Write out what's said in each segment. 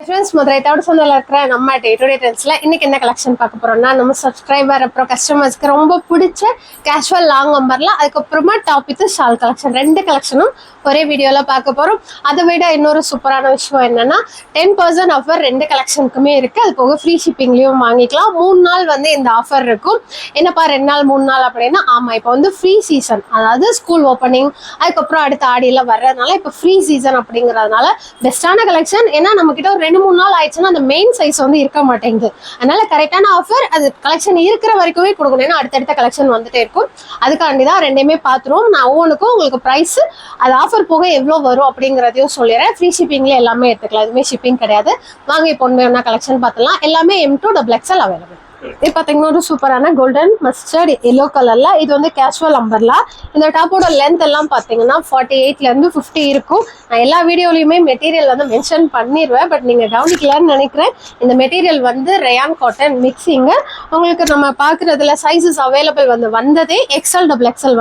Friends Madurai தவிர சொந்தல இருக்கிற நம்ம டே டு டே ட்ரெண்ட்ஸ்ல இன்னைக்கு என்ன கலெக்ஷன் பார்க்க போறோம்னா நம்ம சப்ஸ்கிரைபர் அப்புறம் கஸ்டமர்ஸ்க்கு ரொம்ப பிடிச்ச கேஷுவல் லாங் நம்பர்ல அதுக்கப்புறமா டாப் வித் ஷால் கலெக்ஷன் ரெண்டு கலெக்ஷனும் ஒரே வீடியோல பார்க்க போறோம். அதை விட இன்னொரு சூப்பரான விஷயம் என்னன்னா 10% ஆஃபர் ரெண்டு கலெக்ஷனுக்குமே இருக்கு. அது போக ஃப்ரீ ஷிப்பிங்லயும் வாங்கிக்கலாம். 3 நாள் வந்து இந்த ஆஃபர் இருக்கும். என்னப்பா 2 நாள் 3 நாள் அப்படின்னா ஆமா இப்போ வந்து ஃப்ரீ சீசன், அதாவது ஸ்கூல் ஓப்பனிங் அதுக்கப்புறம் அடுத்த ஆடியில வர்றதுனால இப்போ ஃப்ரீ சீசன் அப்படிங்கறதுனால பெஸ்டான கலெக்ஷன். ஏன்னா நம்ம கிட்ட ஒரு 2-3 நாள் ஆயிடுச்சுன்னா அந்த மெயின் சைஸ் வந்து இருக்க மாட்டேங்குது. அதனால கரெக்டான ஆஃபர் அது கலெக்ஷன் இருக்கிற வரைக்குமே கொடுக்கணும். ஏன்னா அடுத்தடுத்த கலெக்ஷன் வந்துட்டே இருக்கும். அதுக்காண்டி தான் ரெண்டையுமே பார்த்துருவோம். நான் ஒவ்வொன்றுக்கும் உங்களுக்கு ப்ரைஸ் அது ஆஃபர் போக எவ்வளோ வரும் அப்படிங்கிறதையும் சொல்லிடுறேன். ஃப்ரீ ஷிப்பிங்ல எல்லாமே எடுத்துக்கலாம், எதுவுமே ஷிப்பிங் கிடையாது. வாங்க இப்போ ஒன்று கலெக்ஷன் பார்த்துலாம். எல்லாமே M2XXL அவைலபிள். இது பார்த்தீங்கன்னா ஒரு சூப்பரான கோல்டன் மஸ்டர்ட் எல்லோ கலர்ல இது வந்து கேஷுவல் அம்பர்லா. இந்த டாப்போட லென்த் எல்லாம் பார்த்தீங்கன்னா 48லேருந்து 50 இருக்கும். நான் எல்லா வீடியோலையுமே மெட்டீரியல் வந்து மென்ஷன் பண்ணிடுவேன், பட் நீங்கள் கவனிக்கலான்னு நினைக்கிறேன். இந்த மெட்டீரியல் வந்து ரயான் காட்டன் மிக்சிங்கு. உங்களுக்கு நம்ம பார்க்குறதுல சைஸஸ் அவைலபிள் வந்து வந்ததே XL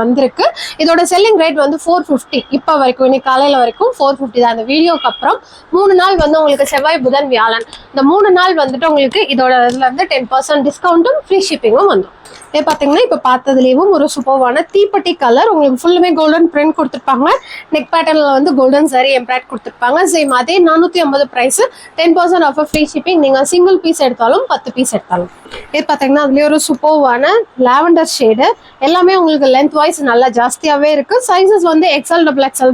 வந்திருக்கு. இதோட செல்லிங் ரேட் வந்து 450. இப்போ வரைக்கும் இன்னைக்கு காலையில் வரைக்கும் 450 தான். இந்த வீடியோக்கு அப்புறம் 3 நாள் வந்து உங்களுக்கு செவ்வாய் புதன் வியாழன் இந்த 3 நாள் வந்துட்டு உங்களுக்கு இதோட இதில் வந்து 10% டிஸ்கவுண்ட்டும் ஃப்ரீ ஷிப்பிங்கும் வந்துடும். இதே பார்த்தீங்கன்னா இப்போ பார்த்ததுலேயும் ஒரு சூப்பர்வான தீப்பெட்டி கலர். உங்களுக்கு ஃபுல்லுமே கோல்டன் பிரிண்ட் கொடுத்துருப்பாங்க. நெக் பேட்டர்னில் வந்து கோல்டன் சரி எம்ப்ராய்ட் கொடுத்துருப்பாங்க. சேம் அதே 450 ப்ரைஸ், 10% ஆஃபர் ஃப்ரீ ஷிப்பிங். நீங்கள் சிங்கிள் பீஸ் எடுத்தாலும் 10 பீஸ் எடுத்தாலும். இது பார்த்தீங்கன்னா அதுலேயே ஒரு சூப்பர்வான லாவெண்டர் ஷேடு. எல்லாமே உங்களுக்கு லென்த் வைஸ் நல்லா ஜாஸ்தியாகவே இருக்குது. சைஸஸ் வந்து XL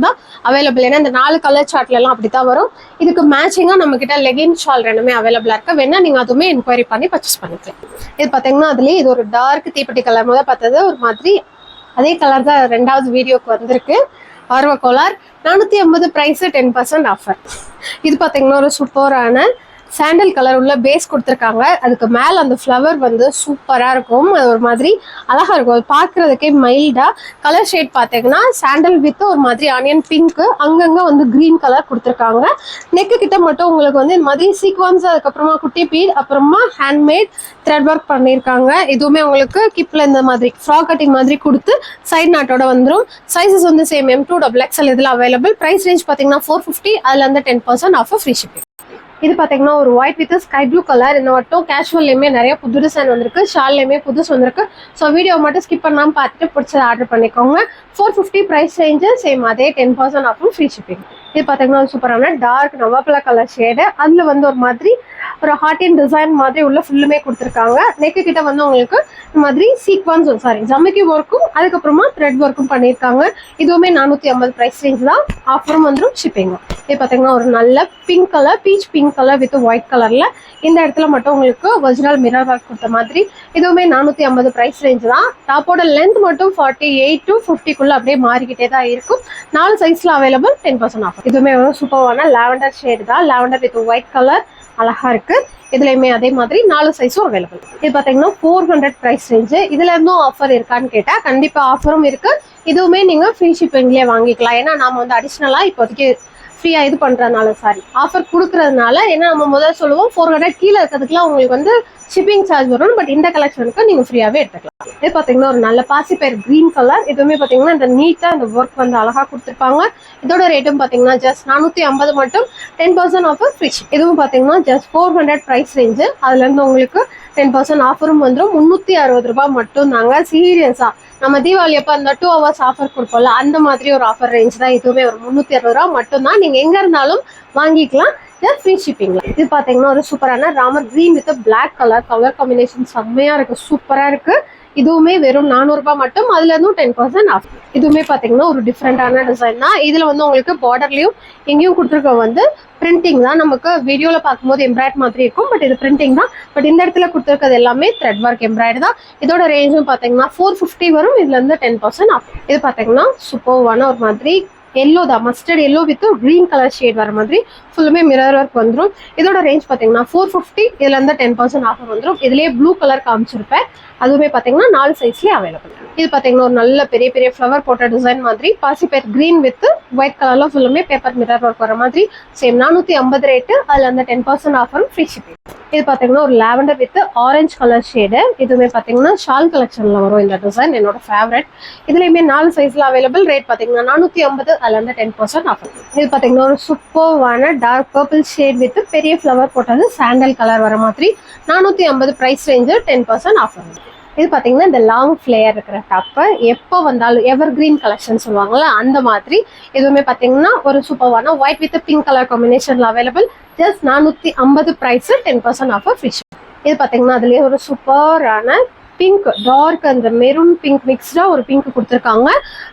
தான் அவைலபிள். ஏன்னா இந்த 4 கலர் சார்ட்லாம் அப்படி தான் வரும். இதுக்கு மேட்சிங்காக நம்மக்கிட்ட லெகின் ஷால் ரெண்டுமே அவைலபிளாக இருக்குது. வேணா நீங்கள் அதுவுமே என்கொயரி பண்ணி பர்ச்சேஸ் பண்ணிக்கலாம். இது பார்த்தீங்கன்னா அதுலேயே இது ஒரு டார்க் தீப்பெட்டி கலர். முதல் பார்த்தது ஒரு மாதிரி அதே கலர் தான் ரெண்டாவது வீடியோக்கு வந்திருக்கு. ஆர்வ கோலார் 450 ப்ரைஸு 10% ஆஃபர். இது பார்த்தீங்கன்னா ஒரு சூப்பரான சாண்டல் கலர் உள்ள பேஸ் கொடுத்துருக்காங்க. அதுக்கு மேலே அந்த ஃப்ளவர் வந்து சூப்பராக இருக்கும். அது ஒரு மாதிரி அழகாக இருக்கும். அது பார்க்குறதுக்கே மைல்டாக. கலர் ஷேட் பார்த்தீங்கன்னா சாண்டல் வித் ஒரு மாதிரி ஆனியன் பிங்க்கு, அங்கங்கே வந்து க்ரீன் கலர் கொடுத்துருக்காங்க. நெக்கு கிட்ட மட்டும் உங்களுக்கு வந்து இந்த மாதிரி சீக்வன்ஸ், அதுக்கப்புறமா குட்டி பீட், அப்புறமா ஹேண்ட்மேட் த்ரெட் ஒர்க் பண்ணியிருக்காங்க. இதுவுமே உங்களுக்கு கிப்பில் இந்த மாதிரி ஃப்ராக் கட்டிங் மாதிரி கொடுத்து சைட் நாட்டோட வந்துடும். சைஸஸ் வந்து சேம் M2XXL இதில் அவைலபிள். ப்ரைஸ் ரேஞ்ச் பார்த்தீங்கன்னா 450. அதில் வந்து 10% ஆஃபர் ஃப்ரீ ஷிப்பிங். இது பார்த்தீங்கன்னா ஒரு white with sky blue colour. இந்த மட்டும் கேஷுவல்லையுமே நிறைய புது டிசைன் வந்திருக்கு, ஷால்லையுமே புதுசு வந்திருக்கு. ஸோ வீடியோ மட்டும் ஸ்கிப் பண்ணாமல் பார்த்துட்டு பிடிச்சதை ஆர்டர் பண்ணிக்கோங்க. 450 ப்ரைஸ் ரேஞ்சு, சேம் அதே 10% ஆஃபும் ஃப்ரீ ஷிப்பிங். இது பார்த்தீங்கன்னா ஒரு சூப்பரான டார்க் நவாப்பழ கலர் ஷேடு. அதில் வந்து ஒரு மாதிரி ஒரு ஹார்டின் டிசைன் மாதிரி உள்ள ஃபுல்லுமே கொடுத்துருக்காங்க. நெக்கு கிட்ட வந்து உங்களுக்கு இந்த மாதிரி சீக்வன்ஸ் ஜமிக்கி ஒர்க்கும் அதுக்கப்புறமா த்ரெட் ஒர்க்கும் பண்ணியிருக்காங்க. இதுவுமே 450 ப்ரைஸ் ரேஞ்ச் தான். ஆஃபரும் வந்துடும், ஷிப்பிங்கும். இது பார்த்தீங்கன்னா ஒரு நல்ல pink colour, beach pink colour with white கலர்ல இந்த இடத்துல மட்டும் உங்களுக்கு ஒரிஜினல் மிரர் ஒர்க் கொடுத்த மாதிரி. இதுவுமே 450 ப்ரைஸ் ரேஞ்ச் தான். டாப்போட லென்த் மட்டும் 48 to 50 அப்படியே மாறிக்கிட்டே தான் இருக்கும். 4 சைஸ்ல அவைலபிள், 10% ஆஃபர். இதுவுமே சூப்பரான லாவெண்டர் ஷேட் தான். லாவெண்டர் வித் ஒயிட் கலர் அழகா இருக்கு. இதுலயுமே அதே மாதிரி 4 சைஸும் அவைலபிள். இது பாத்தீங்கன்னா 400 ப்ரைஸ் ரேஞ்சு. இதுல இருந்தும் ஆஃபர் இருக்கான்னு கேட்டா கண்டிப்பா ஆஃபரும் இருக்கு. இதுவுமே நீங்க ஃப்ரீ ஷிப்பிங்லேயே வாங்கிக்கலாம். ஏன்னா நாம வந்து அடிஷ்னலா இப்போதைக்கு ஃப்ரீயா இது பண்றதுனால ஆஃபர் கொடுக்கறதுனால. ஏன்னா நம்ம முதல்ல சொல்லுவோம் 400 கீழே இருக்கிறதுக்குலாம் உங்களுக்கு வந்து ஷிப்பிங் சார்ஜ் வரும். பட் இந்த கலெக்ஷனுக்கு நீங்க ஃப்ரீயாவே எடுத்துக்கலாம். இது பாத்தீங்கன்னா ஒரு நல்ல பாசிப்பயிர் கிரீன் கலர். இதுவுமே பாத்தீங்கன்னா இந்த நீட்டா இந்த ஒர்க் வந்து அழகா கொடுத்துருப்பாங்க. இதோட ரேட்டும் பாத்தீங்கன்னா ஜஸ்ட் 450 மட்டும், 10% ஆஃபர் ஃப்ரீ. இதுவும் பாத்தீங்கன்னா ஜஸ்ட் 400 ப்ரைஸ் ரேஞ்சு. அதுல இருந்து உங்களுக்கு 10% ஆஃபரும் வந்துடும். 360 ரூபாய் மட்டும் தாங்க. சீரியஸா நம்ம தீபாவளி அப்போ அந்த 2 hours ஆஃபர் கொடுப்போம்ல, அந்த மாதிரி ஒரு ஆஃபர் ரேஞ்ச் தான். இதுவுமே ஒரு 360 ரூபா மட்டும் தான். நீங்க எங்க இருந்தாலும் வாங்கிக்கலாம், ஃப்ரீ ஷிப்பிங்ல. இது பாத்தீங்கன்னா ஒரு சூப்பரான Ramar green with black colour. Colour combination செம்மையா இருக்கு, சூப்பரா இருக்கு. இதுவுமே வெறும் 400 ரூபாய் மட்டும். அதுல இருந்தும் 10% ஆஃப். இதுவுமே பாத்தீங்கன்னா ஒரு டிஃப்ரெண்டான டிசைன் தான். இதுல வந்து உங்களுக்கு பார்டர்லயும் எங்கேயும் கொடுத்துருக்க வந்து பிரிண்டிங் தான். நமக்கு வீடியோல பார்க்கும்போது எம்ப்ராய்ட் மாதிரி இருக்கும், பட் இது பிரிண்டிங் தான். பட் இந்த இடத்துல கொடுத்துருக்கிறது எல்லாமே த்ரெட் ஒர்க் எம்ப்ராய்டு தான். இதோட ரேஞ்சும் பாத்தீங்கன்னா 450 வரும். இதுல இருந்து 10% ஆஃப். இது பாத்தீங்கன்னா சூப்பர்வான ஒரு மாதிரி எல்லோ தான், mustard yellow with green colour shade வர மாதிரி ஃபுல்லுமே மிரர் ஒர்க் வந்துடும். இதோட ரேஞ்ச் பார்த்தீங்கன்னா 450. இதுல இருந்து 10% ஆஃபர் வந்துடும். இதுலேயே ப்ளூ கலர் காமிச்சிருப்பேன். அதுவுமே பார்த்தீங்கன்னா 4 சைஸ்லேயே அவைலபிள். இது பார்த்தீங்கன்னா ஒரு நல்ல பெரிய பெரிய ஃப்ளவர் போட்ட டிசைன் மாதிரி பாசிப்பயிர் கிரீன் வித் ஒயிட் கலர்ல ஃபுல்லுமே பேப்பர் மிரர் ஒர்க் வர மாதிரி சேம் 450 ரேட்டு. அதில் அந்த 10% ஆஃபரும் ஃப்ரீ ஷிப்பிங். இது பார்த்தீங்கன்னா ஒரு lavender with orange colour shade. இதுவுமே பார்த்தீங்கன்னா ஷால் கலெக்ஷன்ல வரும் இந்த டிசைன், என்னோட ஃபேவரட். இதுலயுமே 4 சைஸ்ல அவைலபிள். ரேட் பார்த்தீங்கன்னா 450, அதில் வந்து 10% ஆஃபர். இது பார்த்தீங்கன்னா ஒரு சூப்பர்வான டார்க் பர்பிள் ஷேட் வித் பெரிய ஃப்ளவர் போட்டது சாண்டல் கலர் வர மாதிரி 450 ப்ரைஸ் ரேஞ்சு, 10% ஆஃபர். இது பார்த்தீங்கன்னா இந்த லாங் ஃப்ளேயர் இருக்கிற டாப்பு எப்போ வந்தாலும் எவர் கிரீன் கலெக்ஷன் சொல்லுவாங்கல்ல அந்த மாதிரி. இதுவுமே பார்த்தீங்கன்னா ஒரு சூப்பர்வான ஒயிட் வித் பிங்க் கலர் காம்பினேஷன்ல available. Just 450 price, 10% offer free. இது பார்த்தீங்கன்னா அதுலேயே ஒரு சூப்பரான பிங்க் டார்க் அந்த மெரூன் பிங்க் மிக்ஸ்டா ஒரு பிங்க் கொடுத்துருக்காங்க.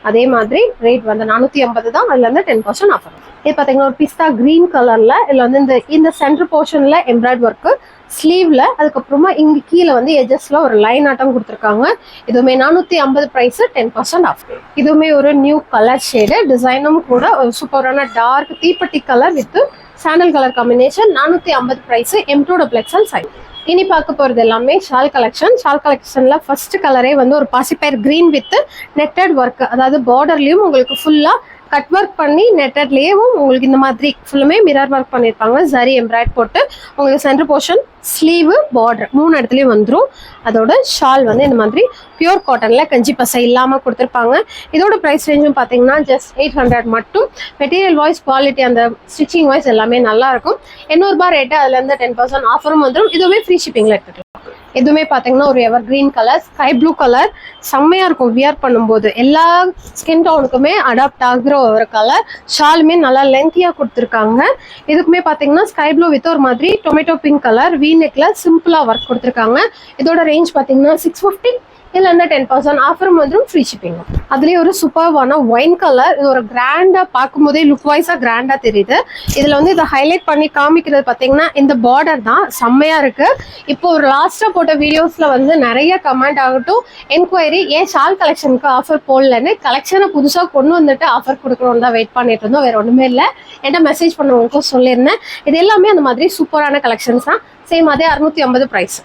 அதே மாதிரி ரேட் வந்து 450 தான், அதுல இருந்து 10% ஆஃபர். இது பார்த்தீங்கன்னா ஒரு பிஸ்தா கிரீன் கலர்ல இதுல வந்து இந்த சென்டர் போர்ஷன்ல எம்ப்ராய்டரி ஒர்க்கு ஸ்லீவ்ல, அதுக்கப்புறமா இங்க கீழே வந்து எஜஸ்ல ஒரு லைன் ஆட்டம் கொடுத்துருக்காங்க. இதுவுமே 450 ப்ரைஸ், 10% ஆஃப். இதுவுமே ஒரு நியூ கலர் ஷேடு, டிசைனும் கூட ஒரு சூப்பரான டார்க் தீப்பெட்டி colour with sandal colour combination. 450 price, M2XL size. இனி பார்க்க போறது எல்லாமே ஷால் கலெக்ஷன். ஷால் கலெக்ஷன்ல ஃபர்ஸ்ட் கலரே வந்து ஒரு பாசிப்பயர் கிரீன் வித் நெட்டட் ஒர்க், அதாவது பார்டர்லயும் உங்களுக்கு ஃபுல்லா கட் ஒர்க் பண்ணி நெட்டட்லேயும் உங்களுக்கு இந்த மாதிரி ஃபுல்லுமே மிரர் ஒர்க் பண்ணியிருப்பாங்க. சரி எம்ப்ராய்ட் போட்டு உங்களுக்கு சென்டர் போர்ஷன் ஸ்லீவு பார்டர் 3 இடத்துலையும் வந்துடும். அதோட ஷால் வந்து இந்த மாதிரி பியூர் காட்டன்ல கஞ்சி பசை இல்லாமல் கொடுத்துருப்பாங்க. இதோட ப்ரைஸ் ரேஞ்சும் பார்த்தீங்கன்னா ஜஸ்ட் 800 மட்டும். மெட்டீரியல் வாய்ஸ் குவாலிட்டி அந்த ஸ்டிச்சிங் வாய்ஸ் எல்லாமே நல்லா இருக்கும். 800 ரூபாய் ரேட்டு, அதுலேருந்து 10% ஆஃபரும் வந்துடும். இதுவுமே ஃப்ரீ ஷிப்பிங்கில் எடுத்துக்கலாம். எதுவுமே பார்த்தீங்கன்னா ஒரு எவர் green colour, sky blue colour, செம்மையா இருக்கும் வியர் பண்ணும்போது. எல்லா ஸ்கின் டோனுக்குமே அடாப்ட் ஆகுற ஒரு கலர். ஷாலுமே நல்லா லென்த்தியா கொடுத்துருக்காங்க. இதுக்குமே பார்த்தீங்கன்னா ஸ்கை ப்ளூ வித் ஒரு மாதிரி டொமேட்டோ பிங்க் கலர் வீ நெக்ல சிம்பிளா ஒர்க் கொடுத்துருக்காங்க. இதோட ரேஞ்ச் பார்த்தீங்கன்னா 650, இதுல இருந்து 10% ஆஃபரும் வந்துடும், ஃப்ரீ ஷிப்பிங். அதுலயே ஒரு சூப்பர்வான ஒயின் கலர், இது ஒரு கிராண்டா பார்க்கும் போதே லுக் வைஸா கிராண்டா தெரியுது. இதுல வந்து இதை ஹைலைட் பண்ணி காமிக்கிறது பாத்தீங்கன்னா இந்த பார்டர் தான், செம்மையா இருக்கு. இப்போ ஒரு லாஸ்டா போட்ட வீடியோஸ்ல வந்து நிறைய கமெண்ட் ஆகட்டும் என்கொயரி, ஏன் ஷால் கலெக்ஷனுக்கு ஆஃபர் போடலன்னு. கலெக்ஷனை புதுசா கொண்டு வந்துட்டு ஆஃபர் கொடுக்கணும்னு தான் வெயிட் பண்ணிட்டு இருந்தோம், வேற ஒண்ணுமே இல்லை. என்கிட்ட மெசேஜ் பண்ணவங்களுக்கும் சொல்லியிருந்தேன். இது எல்லாமே அந்த மாதிரி சூப்பரான கலெக்ஷன்ஸ் தான். சேம் அதே 650 ப்ரைஸ்.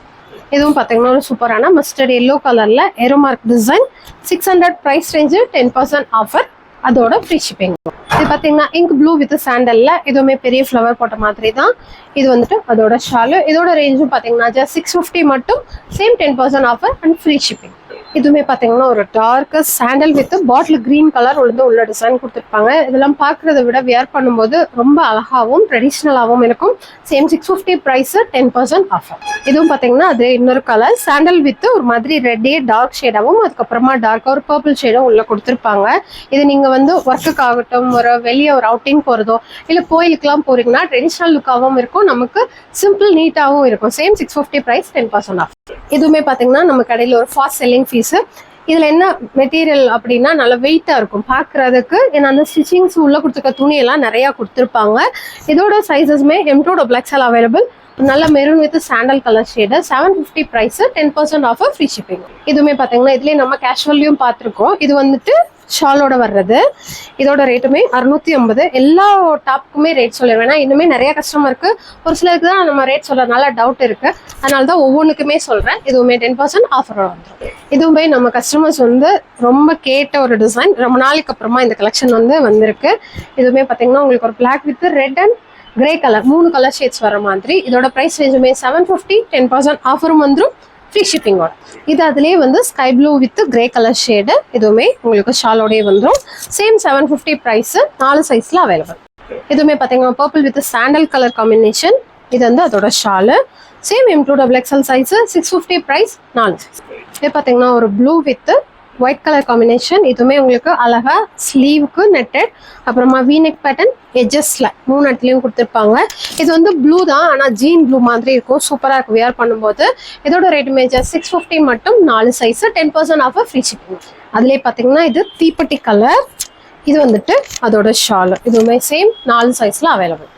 இதுவும் பார்த்தீங்கன்னா ஒரு சூப்பரான மஸ்டர்ட் எல்லோ கலர்ல arrow mark design. 600 price range, 10% offer, அதோட ஃப்ரீ ஷிப்பிங். இது பார்த்தீங்கன்னா இங்க் ப்ளூ வித் சாண்டல்ல இதுவுமே பெரிய ஃப்ளவர் போட்ட மாதிரி தான். இது வந்துட்டு அதோட ஷாலு. இதோட ரேஞ்சும் பார்த்தீங்கன்னா ஜஸ்ட் 650 மட்டும். Same 10% offer and free shipping. இதுவுமே பார்த்தீங்கன்னா ஒரு dark sandal with bottle green colour உள்ள டிசைன் கொடுத்துருப்பாங்க. இதெல்லாம் பார்க்கறத விட வியர் பண்ணும்போது ரொம்ப அழகாகவும் ட்ரெடிஷ்னலாகவும் இருக்கும். Same 650 price, 10% offer. இதுவும் பார்த்தீங்கன்னா அது இன்னொரு கலர் சாண்டல் வித் ஒரு மாதிரி ரெட்டே டார்க் ஷேடாகவும் அதுக்கப்புறமா டார்க்காக ஒரு பர்பிள் ஷேடும் உள்ள கொடுத்துருப்பாங்க. இது நீங்க வந்து ஒர்க்குக்கு ஆகட்டும், ஒரு வெளியே ஒரு அவுட்டிங் போறதோ இல்லை கோயிலுக்குலாம் போறீங்கன்னா ட்ரெடிஷ்னல் லுக்காகவும் இருக்கும், நமக்கு சிம்பிள் நீட்டாகவும் இருக்கும். Same 650 price, 10% off. இதுவுமே பார்த்தீங்கன்னா நம்ம கடையில் ஒரு ஃபாஸ்ட் செல்லிங் ஃபீஸ். இதுல என்ன மெட்டீரியல் அப்படின்னா நல்ல வெயிட்டா இருக்கும் பார்க்கறதுக்கு. ஏன்னா அந்த ஸ்டிச்சிங்ஸ் உள்ள கொடுத்துருக்க துணியெல்லாம் நிறைய கொடுத்துருப்பாங்க. இதோட சைஸஸ்மே M2XL அவைலபிள். நல்ல maroon with sandal colour shade. 750 price, 10% offer, free shipping. இதுவுமே பார்த்தீங்கன்னா இதுலேயே நம்ம கேஷுவல்லையும் பார்த்துருக்கோம். இது வந்துட்டு ஷாலோட வர்றது. இதோட ரேட்டுமே 650. எல்லா டாப்புக்குமே ரேட் சொல்லிடுவேன். ஏன்னா இன்னுமே நிறைய கஸ்டமருக்கு ஒரு சிலருக்கு தான் நம்ம ரேட் சொல்றதுனால டவுட் இருக்கு, அதனால தான் ஒவ்வொன்றுக்குமே சொல்றேன். இதுவுமே 10% ஆஃபரோட வந்துடும். இதுவுமே நம்ம கஸ்டமர்ஸ் வந்து ரொம்ப கேட்ட ஒரு டிசைன். ரொம்ப நாளைக்கு அப்புறமா இந்த கலெக்ஷன் வந்து வந்திருக்கு. இதுவுமே பார்த்தீங்கன்னா உங்களுக்கு ஒரு black with red and grey colour 3 colour shades வர மாதிரி. இதோட ப்ரைஸ் ரேஞ்சுமே 750, 10% ஆஃபரும் வந்துடும், ஃப்ரீ ஷிப்பிங்கோட. இது அதுலேயே வந்து sky blue with grey colour shade. இதுவுமே உங்களுக்கு ஷாலோடய வந்துடும். சேம் 750 ப்ரைஸ், 4 சைஸ்ல அவைலபிள். இதுவுமே பார்த்தீங்கன்னா purple with sandal colour combination. இது வந்து அதோட shawl. Same M2XL size, 650 price, 4 size. இது பார்த்தீங்கன்னா ஒரு blue with white colour combination. இதுவுமே உங்களுக்கு அழகா ஸ்லீவுக்கு நெட்டட், அப்புறமா வீநெக் பேட்டர்ன் எஜஸ்ல 3 இடத்துலையும் கொடுத்துருப்பாங்க. இது வந்து ப்ளூ தான், ஆனால் ஜீன் ப்ளூ மாதிரி இருக்கும், சூப்பராக இருக்கும் வியர் பண்ணும்போது. இதோட ரேட்டுமே ஜஸ்ட் 650 மட்டும், 4 சைஸ், 10% ஆஃபர், ஃப்ரீ ஷிப்பிங். அதுலேயே பார்த்தீங்கன்னா இது தீப்பெட்டி கலர். இது வந்துட்டு அதோட ஷால். இதுவுமே சேம் 4 சைஸ்ல அவைலபிள்.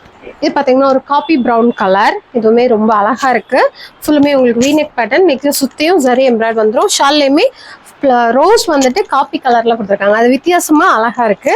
இது பார்த்தீங்கன்னா ஒரு காப்பி ப்ரௌன் கலர். இதுவுமே ரொம்ப அழகா இருக்கு. ஃபுல்லுமே உங்களுக்கு வீநெக் பேட்டர்ன், நெக்ல சுத்தியும் சரி எம்ப்ராய்ட் வந்துடும். ஷால்லையுமே ரோஸ் வந்துட்டு காப்பி கலர்ல கொடுத்துருக்காங்க, அது வித்தியாசமா அழகா இருக்கு.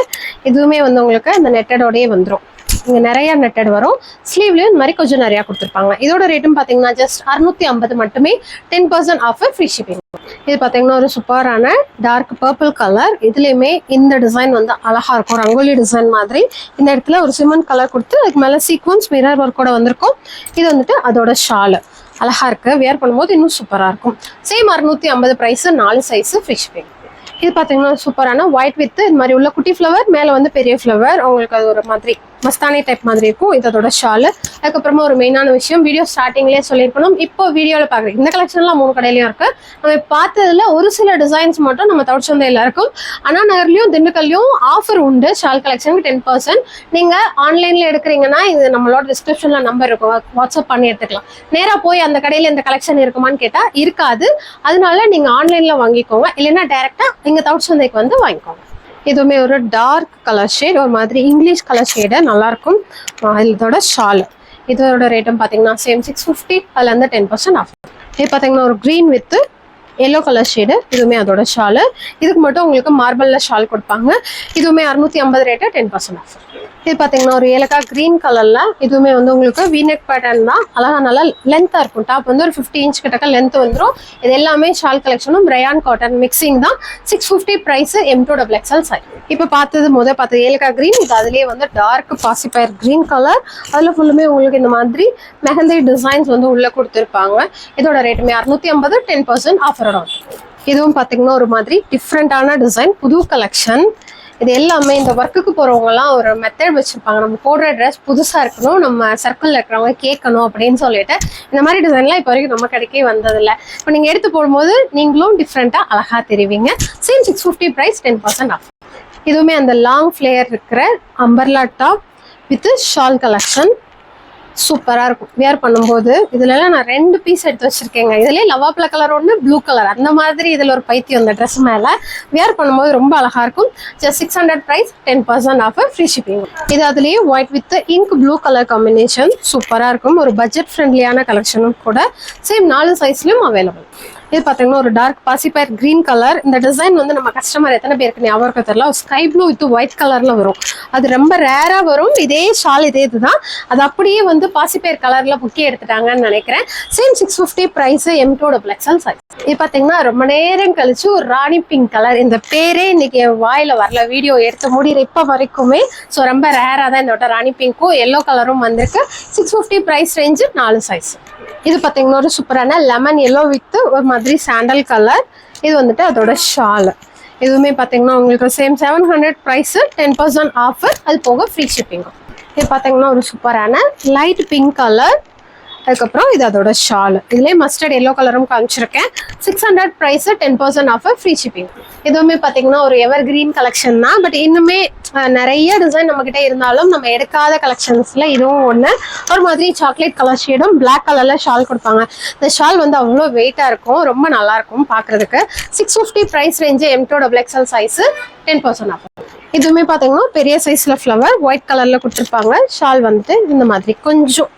இதுவுமே வந்து உங்களுக்கு இந்த நெட்டடோடயே வந்துடும். இங்கே நிறைய நெட்டட் வரும். ஸ்லீவ்லேயும் இந்த மாதிரி கொஞ்சம் நிறையா கொடுத்துருப்பாங்க. இதோட ரேட்டும் பார்த்தீங்கன்னா ஜஸ்ட் 650 மட்டுமே, 10% ஆஃபர், ஃப்ரீ ஷிப்பிங். இது பார்த்தீங்கன்னா ஒரு சூப்பரான டார்க் பர்பிள் கலர். இதுலேயுமே இந்த டிசைன் வந்து அழகாக இருக்கும், ரங்கோலி டிசைன் மாதிரி. இந்த இடத்துல ஒரு சிமெண்ட் கலர் கொடுத்து அதுக்கு மேலே சீக்வன்ஸ் மிரர் ஒர்க்கோட வந்திருக்கும். இது வந்துட்டு அதோட ஷாலு அழகா இருக்கு. வியர் பண்ணும்போது இன்னும் சூப்பராக இருக்கும். Same 650 price, 4 size, free shipping. இது பார்த்தீங்கன்னா சூப்பரான ஒயிட் வித் இந்த மாதிரி உள்ள குட்டி ஃப்ளவர், மேலே வந்து பெரிய ஃப்ளவர். உங்களுக்கு அது ஒரு மாதிரி மஸ்தானி டைப் மாதிரி இருக்கும். இதோட ஷாலு. அதுக்கப்புறமா ஒரு மெயினான விஷயம், வீடியோ ஸ்டார்டிங்லேயே சொல்லியிருக்கணும், இப்போ வீடியோவில் பார்க்குறேன். இந்த கலெக்ஷன்லாம் 3 கடையிலையும் இருக்கு. நம்ம பார்த்ததுல ஒரு சில டிசைன்ஸ் மட்டும் நம்ம தவிர்ச்சந்தையில் இருக்கும். அண்ணா நகர்லையும் திண்டுக்கல்லையும் ஆஃபர் உண்டு. ஷால் கலெக்ஷனுக்கு 10%. நீங்கள் ஆன்லைனில் எடுக்கிறீங்கன்னா இது நம்மளோட டிஸ்கிரிப்ஷனில் நம்பர் இருக்கும், வாட்ஸ்அப் பண்ணி எடுத்துக்கலாம். நேராக போய் அந்த கடையில் இந்த கலெக்ஷன் இருக்குமான்னு கேட்டால் இருக்காது. அதனால நீங்கள் ஆன்லைனில் வாங்கிக்கோங்க, இல்லைன்னா டைரெக்டாக நீங்கள் தவிர்ச்சந்தைக்கு வந்து வாங்கிக்கோங்க. இதுவுமே ஒரு டார்க் கலர் ஷேட், ஒரு மாதிரி இங்கிலீஷ் கலர் ஷேடு, நல்லாயிருக்கும். இதோட ஷால், இதோட ரேட்டும் பார்த்தீங்கன்னா சேம் 650, அதில் வந்து 10% ஆஃப். இது பார்த்தீங்கன்னா ஒரு green with yellow colour shade. இதுவுமே அதோட ஷாலு. இதுக்கு மட்டும் உங்களுக்கு மார்பலில் ஷால் கொடுப்பாங்க. இதுவுமே 650 ரேட்டு, 10% ஆஃப். இது பார்த்தீங்கன்னா ஒரு ஏலக்காய் க்ரீன் கலரில். இதுவுமே வந்து உங்களுக்கு வீநெக் பேட்டர்ன் தான். அழகாக நல்லா லென்த்தாக இருக்கும். டாப் வந்து ஒரு 50 இன்ச் கிட்டக்க லென்த் வந்துடும். இது எல்லாமே ஷால் கலெக்ஷனும் ரயான் காட்டன் மிக்சிங் தான். 650 ப்ரைஸ், M2XXL சைஸ். இப்போ பார்த்தது ஏலக்காய் க்ரீன். இது அதுலேயே வந்து டார்க் பாசிப்பயர் க்ரீன் கலர். அதில் ஃபுல்லுமே உங்களுக்கு இந்த மாதிரி மெஹந்தி டிசைன்ஸ் வந்து உள்ளே கொடுத்துருப்பாங்க. இதோட ரேட்டுமே 650, 10% ஆஃபரோட வந்து. இதுவும் பார்த்தீங்கன்னா ஒரு மாதிரி டிஃப்ரெண்ட்டான டிசைன், புது கலெக்ஷன். இது எல்லாமே இந்த ஒர்க்குக்கு போகிறவங்கலாம் ஒரு மெத்தட் வச்சுருப்பாங்க, நம்ம போடுற ட்ரெஸ் புதுசாக இருக்கணும், நம்ம சர்க்கிளில் இருக்கிறவங்க கேட்கணும் அப்படின்னு சொல்லிட்டு. இந்த மாதிரி டிசைன்லாம் இப்போ வரைக்கும் நம்ம கடைக்கே வந்ததில்லை. இப்போ நீங்கள் எடுத்து போடும்போது நீங்களும் டிஃப்ரெண்ட்டாக அழகாக தெரிவிங்க. Same 650 price, 10% off. இதுவுமே அந்த லாங் ஃப்ளேயர் இருக்கிற umbrella top with shawl collection சூப்பராக இருக்கும். வியர் பண்ணும்போது இதுலலாம் நான் 2 பீஸ் எடுத்து வச்சுருக்கேங்க. இதுலேயே லவாப்ல கலர் ஒன்று, ப்ளூ கலர், அந்த மாதிரி இதில் ஒரு பைத்தியம் அந்த ட்ரெஸ் மேலே. வியர் பண்ணும்போது ரொம்ப அழகாக இருக்கும். Just 600 price, 10% offer, free shipping. இது அதுலேயே white with ink blue colour combination சூப்பராக இருக்கும். ஒரு பட்ஜெட் ஃப்ரெண்ட்லியான கலெக்ஷனும் கூட. சேம் 4 சைஸ்லையும் அவைலபிள். இது பார்த்தீங்கன்னா ஒரு டார்க் பாசிப்பயர் க்ரீன் கலர். இந்த டிசைன் வந்து நம்ம கஸ்டமர் எத்தனை பேருக்கு ஞாபகம் இருக்க தெரியல. ஸ்கை ப்ளூ வித் ஒயிட் கலரில் வரும். அது ரொம்ப ரேராக வரும். இதே ஷால் இதே இதுதான். அது அப்படியே வந்து பாசிப்பயர் கலரில் புக்கே எடுத்துட்டாங்கன்னு நினைக்கிறேன். Same 650 price, M2XXL size. இது பார்த்தீங்கன்னா ரொம்ப நேரம் கழிச்சு ஒரு ராணி பிங்க் கலர். இந்த பேரே இன்னைக்கு வாயில் வரல, வீடியோ எடுத்து முடிகிற இப்போ வரைக்குமே. ஸோ ரொம்ப ரேராக தான் இந்த ராணி பிங்க்கும் எல்லோ கலரும் வந்திருக்கு. 650 ப்ரைஸ் ரேஞ்சு, 4 சைஸ். இது பார்த்தீங்கன்னா ஒரு சூப்பரான லெமன் எல்லோ வித் ஒரு மாதிரி சாண்டல் கலர். இது வந்துட்டு அதோட ஷால். இதுவுமே பார்த்தீங்கன்னா உங்களுக்கு சேம் 700 ப்ரைஸ், 10% ஆஃபர், அது போக ஃப்ரீ ஷிப்பிங். இது பார்த்தீங்கன்னா ஒரு சூப்பரான லைட் பிங்க் கலர். அதுக்கப்புறம் இது அதோட ஷால். இதுலேயே மஸ்டர்ட் எல்லோ கலரும் காமிச்சிருக்கேன். 600 ப்ரைஸ், 10% ஆஃபர், ஃப்ரீ ஷிப்பிங். இதுவுமே பார்த்தீங்கன்னா ஒரு எவர் கிரீன் கலெக்ஷன் தான். பட் இன்னுமே நிறைய டிசைன் நம்மக்கிட்ட இருந்தாலும் நம்ம எடுக்காத கலெக்ஷன்ஸில் இதுவும் ஒன்று. ஒரு மாதிரி சாக்லேட் கலர் ஷேடும் பிளாக் கலரில் ஷால் கொடுப்பாங்க. இந்த ஷால் வந்து அவ்வளோ வெயிட்டாக இருக்கும், ரொம்ப நல்லாயிருக்கும் பார்க்குறதுக்கு. 650 price range, M2XXL size, 10% offer. இதுவுமே பார்த்தீங்கன்னா பெரிய சைஸில் ஃப்ளவர் ஒயிட் கலரில் கொடுத்துருப்பாங்க. ஷால் வந்துட்டு இந்த மாதிரி கொஞ்சம்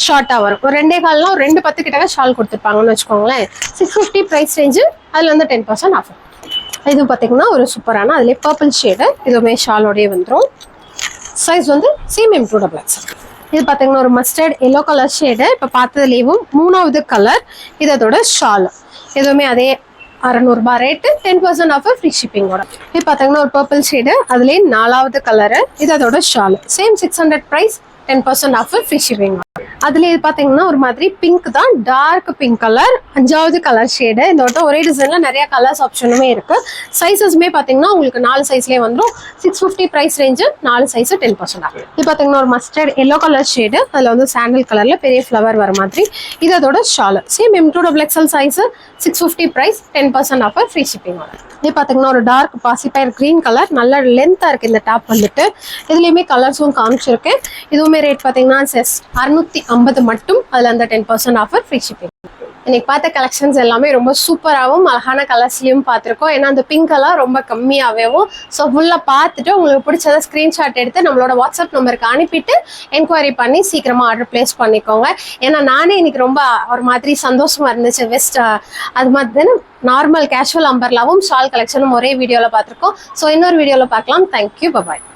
ஷார்ட்டாக வரும். ஒரு 2.25 ஒரு 2.10 கிட்ட ஷால் கொடுத்துருப்பாங்கன்னு வச்சுக்கோங்களேன். 650 ப்ரைஸ் ரேஞ்சு, அதில் வந்து 10% ஆஃபர். இது பார்த்தீங்கன்னா ஒரு சூப்பரான அதுலேயே பர்பிள் ஷேடு. இதுவுமே ஷாலோடய வந்துடும். சைஸ் வந்து சேம் M2XXL. இது பார்த்தீங்கன்னா ஒரு மஸ்டர்ட் எல்லோ கலர் ஷேடு. இப்போ பார்த்ததுலேயும் 3வது கலர். இது அதோட ஷால். இதுவுமே அதே 600 ரேட்டு, 10% ஆஃபர், ஃப்ரீ ஷிப்பிங்கோட. இது பார்த்தீங்கன்னா ஒரு பர்பிள் ஷேடு. அதுலேயே 4வது கலரு. இது அதோட shawl. Same 600 price, 10% offer, free shipping. அதுல இது பாத்தீங்கன்னா ஒரு மாதிரி பிங்க் தான், டார்க் பிங்க் கலர், 5வது கலர் ஷேடு. இதோட ஒரே டிசைன்ல நிறைய கலர்ஸ் ஆப்ஷனுமே இருக்கு. சைஸஸ்மே பாத்தீங்கன்னா உங்களுக்கு 4 சைஸ்லயே வந்துடும். 650 பிரைஸ் ரேஞ்சு, 4 சைஸ் 10% ஆகும். இது பாத்தீங்கன்னா ஒரு மஸ்டர்ட் எல்லோ கலர் ஷேடு. அதுல வந்து சாண்டல் கலர்ல பெரிய ஃபிளவர் வர மாதிரி. இது அதோட shawl. Same M2XXL size, 650 price, 10% offer, free shipping. இது பாத்தீங்கன்னா ஒரு டார்க் பாசிப்பயர் கிரீன் கலர். நல்ல லென்த்தா இருக்கு இந்த டாப் வந்துட்டு. இதுலயுமே கலர்ஸும் காமிச்சிருக்கேன். இதுவுமே ரேட் பாத்தீங்கன்னா 650 மட்டும். அதுல அந்த 10% ஆஃபர், ஃப்ரீ ஷிப்பிங். இன்னைக்கு பார்த்த கலெக்ஷன்ஸ் எல்லாமே ரொம்ப சூப்பராகவும் அழகான கலர்ஸ்லையும் பார்த்துருக்கோம். ஏன்னா அந்த பிங்க் கலர் ரொம்ப கம்மியாகவும். ஸோ ஃபுல்லாக பார்த்துட்டு உங்களுக்கு பிடிச்சதை ஸ்க்ரீன்ஷாட் எடுத்து நம்மளோட வாட்ஸ்அப் நம்பருக்கு அனுப்பிட்டு என்கொயரி பண்ணி சீக்கிரமாக ஆர்டர் பிளேஸ் பண்ணிக்கோங்க. ஏன்னா நானே இன்னைக்கு ரொம்ப ஒரு மாதிரி சந்தோஷமா இருந்துச்சு. வெஸ்ட் அது மாதிரி நார்மல் கேஷுவல் அம்பர்லாவும் ஷால் கலெக்ஷனும் ஒரே வீடியோவில் பார்த்துருக்கோம். ஸோ இன்னொரு வீடியோவில் பார்க்கலாம். Thank you, bye bye.